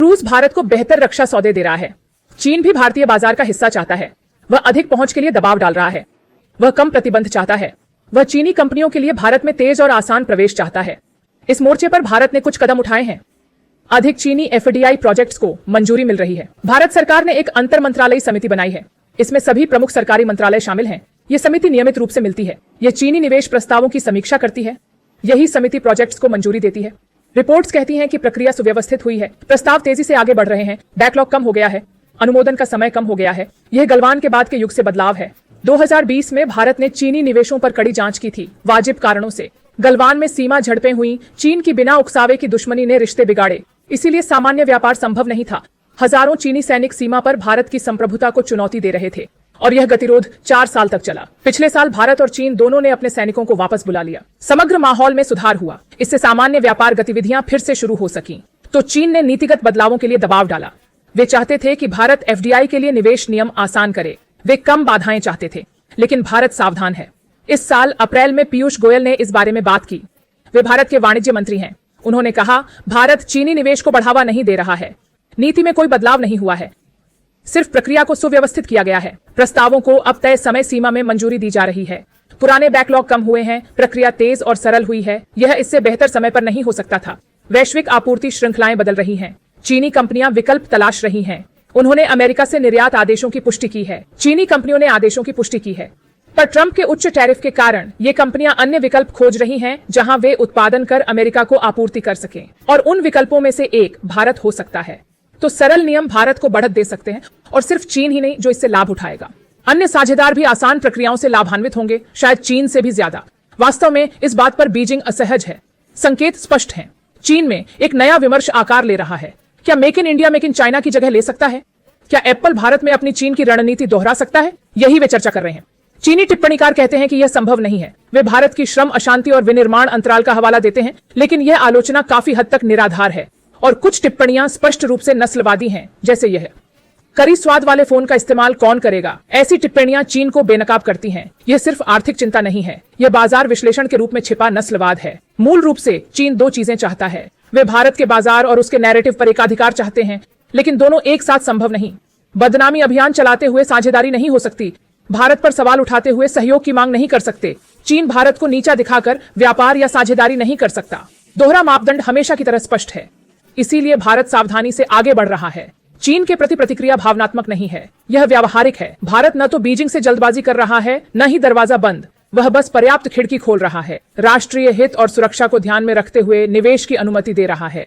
रूस भारत को बेहतर रक्षा सौदे दे रहा है। चीन भी भारतीय बाजार का हिस्सा चाहता है। वह अधिक पहुंच के लिए दबाव डाल रहा है। वह कम प्रतिबंध चाहता है। वह चीनी कंपनियों के लिए भारत में तेज और आसान प्रवेश चाहता है। इस मोर्चे पर भारत ने कुछ कदम उठाए हैं। अधिक चीनी एफडीआई प्रोजेक्ट्स को मंजूरी मिल रही है। भारत सरकार ने एक अंतर मंत्रालयी समिति बनाई है। इसमें सभी प्रमुख सरकारी मंत्रालय शामिल हैं। ये समिति नियमित रूप से मिलती है। यह चीनी निवेश प्रस्तावों की समीक्षा करती है। यही समिति प्रोजेक्ट्स को मंजूरी देती है। रिपोर्ट्स कहती हैं कि प्रक्रिया सुव्यवस्थित हुई है। प्रस्ताव तेजी से आगे बढ़ रहे हैं। बैकलॉग कम हो गया है। अनुमोदन का समय कम हो गया है। यह गलवान के बाद के युग से बदलाव है। 2020 में भारत ने चीनी निवेशों पर कड़ी जांच की थी। वाजिब कारणों से गलवान में सीमा झड़पें हुई। चीन की बिना उकसावे की दुश्मनी ने रिश्ते बिगाड़े। इसीलिए सामान्य व्यापार संभव नहीं था। हजारों चीनी सैनिक सीमा पर भारत की संप्रभुता को चुनौती दे रहे थे और यह गतिरोध 4 साल तक चला। पिछले साल भारत और चीन दोनों ने अपने सैनिकों को वापस बुला लिया। समग्र माहौल में सुधार हुआ। इससे सामान्य व्यापार गतिविधियां फिर से शुरू हो सकीं। तो चीन ने नीतिगत बदलावों के लिए दबाव डाला। वे चाहते थे कि भारत एफडीआई के लिए निवेश नियम आसान करे। वे कम बाधाएं चाहते थे। लेकिन भारत सावधान है। इस साल अप्रैल में पीयूष गोयल ने इस बारे में बात की। वे भारत के वाणिज्य मंत्री हैं। उन्होंने कहा, भारत चीनी निवेश को बढ़ावा नहीं दे रहा है। नीति में कोई बदलाव नहीं हुआ है। सिर्फ प्रक्रिया को सुव्यवस्थित किया गया है। प्रस्तावों को अब तय समय सीमा में मंजूरी दी जा रही है। पुराने बैकलॉग कम हुए हैं। प्रक्रिया तेज और सरल हुई है। यह इससे बेहतर समय पर नहीं हो सकता था। वैश्विक आपूर्ति श्रृंखलाएं बदल रही हैं। चीनी कंपनियां विकल्प तलाश रही हैं। उन्होंने अमेरिका से निर्यात आदेशों की पुष्टि की है। चीनी कंपनियों ने आदेशों की पुष्टि की है। पर ट्रंप के उच्च टैरिफ के कारण ये कंपनियां अन्य विकल्प खोज रही हैं जहां वे उत्पादन कर अमेरिका को आपूर्ति कर सकें। और उन विकल्पों में से एक भारत हो सकता है। तो सरल नियम भारत को बढ़त दे सकते हैं और सिर्फ चीन ही नहीं जो इससे लाभ उठाएगा। अन्य साझेदार भी आसान प्रक्रियाओं से लाभान्वित होंगे, शायद चीन से भी ज्यादा। वास्तव में इस बात पर बीजिंग असहज है। संकेत स्पष्ट हैं। चीन में एक नया विमर्श आकार ले रहा है। क्या make in India make in China की जगह ले सकता है? क्या एप्पल भारत में अपनी चीन की रणनीति दोहरा सकता है? यही वे चर्चा कर रहे हैं। चीनी टिप्पणीकार कहते हैं कि यह संभव नहीं है। वे भारत की श्रम अशांति और विनिर्माण अंतराल का हवाला देते हैं, लेकिन यह आलोचना काफी हद तक निराधार है और कुछ टिप्पणियां स्पष्ट रूप से नस्लवादी हैं, जैसे यह करी स्वाद वाले फोन का इस्तेमाल कौन करेगा। ऐसी टिप्पणियां चीन को बेनकाब करती हैं। यह सिर्फ आर्थिक चिंता नहीं है, यह बाजार विश्लेषण के रूप में छिपा नस्लवाद है। मूल रूप से चीन 2 चीजें चाहता है। वे भारत के बाजार और उसके नैरेटिव पर एकाधिकार चाहते हैं, लेकिन दोनों एक साथ संभव नहीं। बदनामी अभियान चलाते हुए साझेदारी नहीं हो सकती। भारत पर सवाल उठाते हुए सहयोग की मांग नहीं कर सकते। चीन भारत को नीचा दिखाकर व्यापार या साझेदारी नहीं कर सकता। दोहरा मापदंड हमेशा की तरह स्पष्ट है। इसीलिए भारत सावधानी से आगे बढ़ रहा है। चीन के प्रति प्रतिक्रिया भावनात्मक नहीं है, यह व्यावहारिक है। भारत न तो बीजिंग से जल्दबाजी कर रहा है, न ही दरवाजा बंद। वह बस पर्याप्त खिड़की खोल रहा है। राष्ट्रीय हित और सुरक्षा को ध्यान में रखते हुए निवेश की अनुमति दे रहा है।